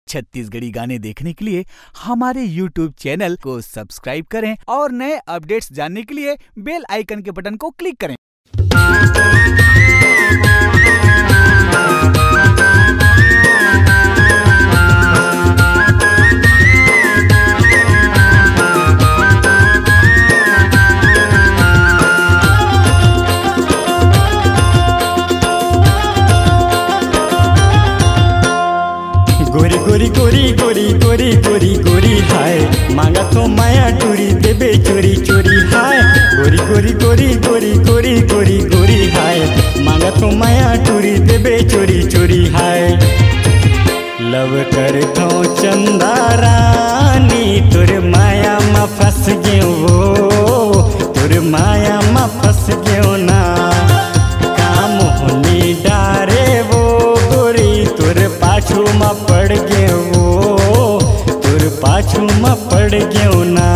छत्तीसगढ़ी गाने देखने के लिए हमारे YouTube चैनल को सब्सक्राइब करें और नए अपडेट्स जानने के लिए बेल आइकन के बटन को क्लिक करें। गोरी गोरी गोरी गोरी गोरी गोरी गोरी हाय मांगा तो माया टूरी देबे चोरी चोरी हाय गोरी गोरी गोरी गोरी गोरी गोरी गोरी हाय मांगा तो माया टूरी देबे चोरी चोरी हाय लव कर थो चंदा रानी तुर माया में फंस गयो वो तुर माया में फंस गयो ना काम होनी डारे वो गोरी तुर पाछू में पड़ गयो वो तुर पाछू में पड़ गयो ना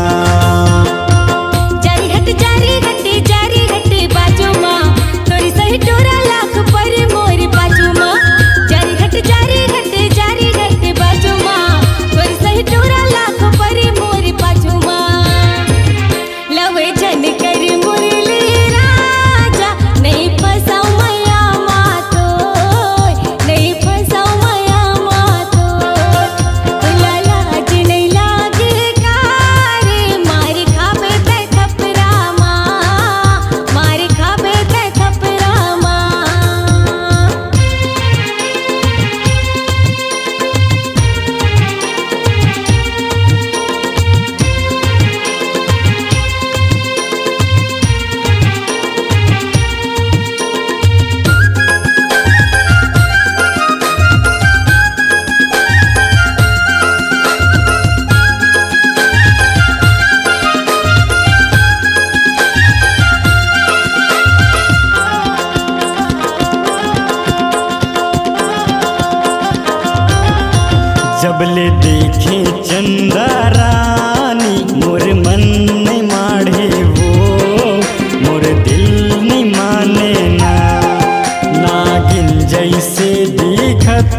जारी हट बाजू माँ तोरी सही टोरा लाख पर मोर बाजू माँ जारी हट बाजू माँ तोरी सही टोरा लाख पर मोर बाजू माँ लवे जन कर मुरली राजा नहीं फसाऊ मैया माँ तो नहीं फसाऊ मैया माँ तो तुला लाज नहीं लागे कारे मारी खाबे ते थपरा माँ मारी खाबे ते थपरा माँ जब ले देखे चंदा रानी मोर मन नहीं माढ़े वो मोर दिल नहीं माने ना नागिन जैसे दिखत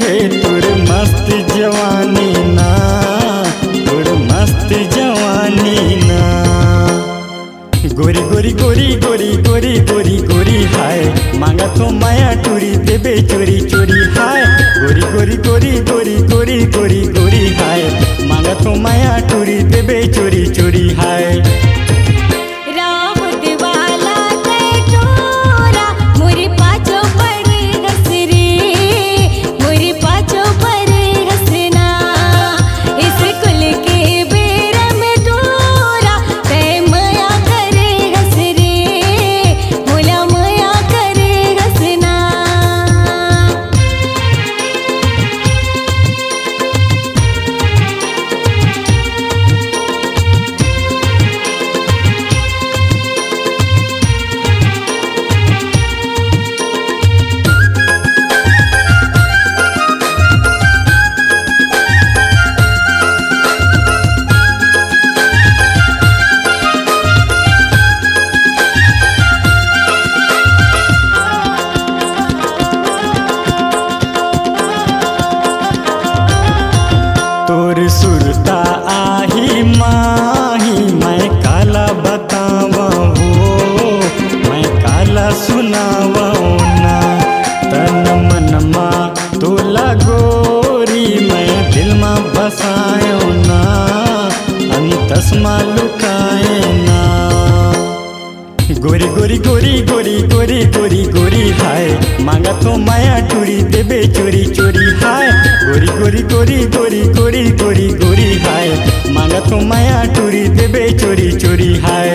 है तुर मस्त जवानी ना तुर मस्त जवानी ना गोरी गोरी गोरी गोरी गोरी गोरी गोरी हाय मांगा तो माया टूरी देबे चोरी चोरी हाय गोरी गोरी गोरी गोरी गोरी गोरी गोरी हाय मांगा तो माया टूरी देबे चोरी चोरी हाय राम दिवाला ते टोरा मोरी पाछो पड़े हसरे मोरी पाछो पड़े हसना इस कुल के बेर में डोरा ते मया करे हसरे मोला मया करे हसना तोर सुरता आही माही मैं काला बतावा हो मैं काला सुनावा ना तन मन मा तोला गोरी मैं दिल मा बसायो ना अंतस्मा लुकाए ना गोरी गोरी गोरी गोरी गोरी गोरी गोरी हाय मांगा तो माया टूरी देबे चोरी चोरी हाय गोरी गोरी गोरी गोरी गोरी गोरी गोरी हाय मांगा तो माया टूरी देबे चोरी चोरी हाय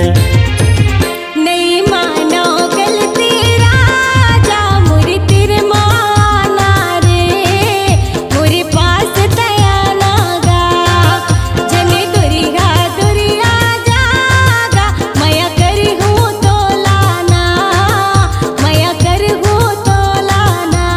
नहीं मानो गलती राजा मुरी तेरे माना रे मुरी पास तया नागा जने दुरिया जागा मया करी हूँ तो लाना मया कर हूँ तो लाना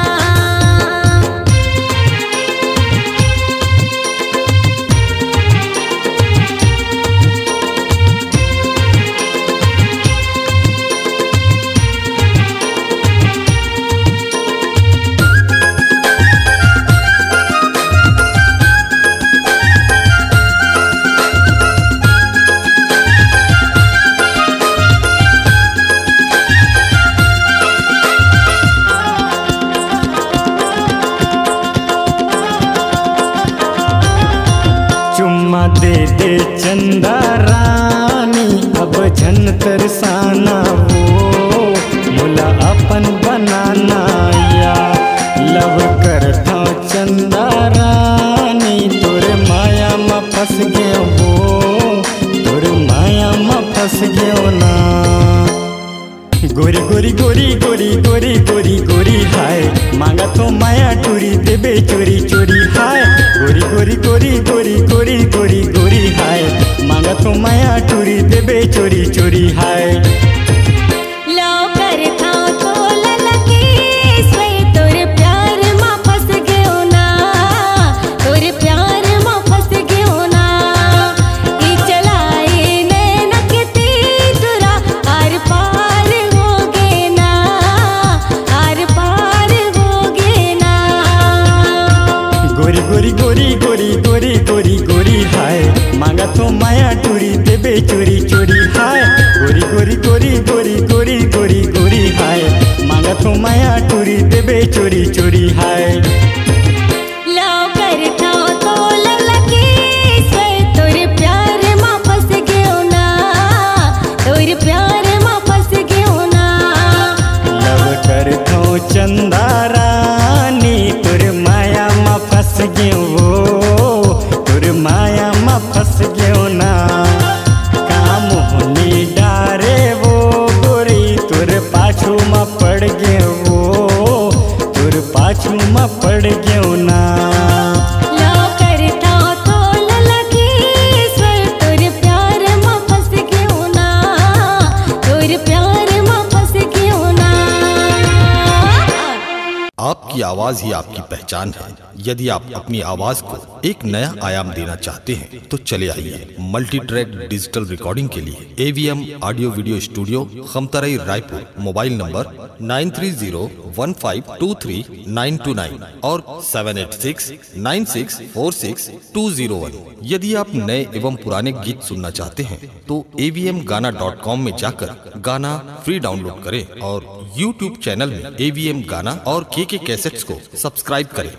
दे दे चंदा रानी अब झन तरसाना वो मुला अपन बनाना या लव करता चंदा रानी तोर माया में फंस गयो वो तोर माया में फंस गयो ना। गोरी गोरी गोरी गोरी गोरी गोरी गोरी हाय मांगा तो माया टूरी देबे चोरी चोरी हाय गोरी गोरी गोरी गोरी गोरी गोरी गोरी हाय मांगा तो माया टूरी देबे चोरी चोरी हाय। गोरी गोरी गोरी गोरी गोरी गोरी हाय मांगा तो माया टूरी देबे चोरी चोरी हाय गोरी गोरी गोरी गोरी गोरी गोरी गोरी हाय मांगा तो माया टूरी देबे चोरी चोरी हाय। चंदा रानी तोर माया में फंस गयो वो तोर माया में फंस गयो ना काम होनी डारे वो गोरी तोर पाछू में पड़ गयो वो तोर पाछू में पड़ गयो ना। आपकी आवाज ही आपकी पहचान है। यदि आप अपनी आवाज को एक नया आयाम देना चाहते हैं तो चले आइए मल्टी ट्रैक डिजिटल रिकॉर्डिंग के लिए AVM audio video studio Khamtarai Raipur. Mobile number 9301523929 और 7869646201। यदि आप नए एवं पुराने गीत सुनना चाहते हैं तो avmgana.com में जाकर गाना फ्री डाउनलोड करें और YouTube चैनल में AVM गाना और KK कैसेट्स को सब्सक्राइब करें।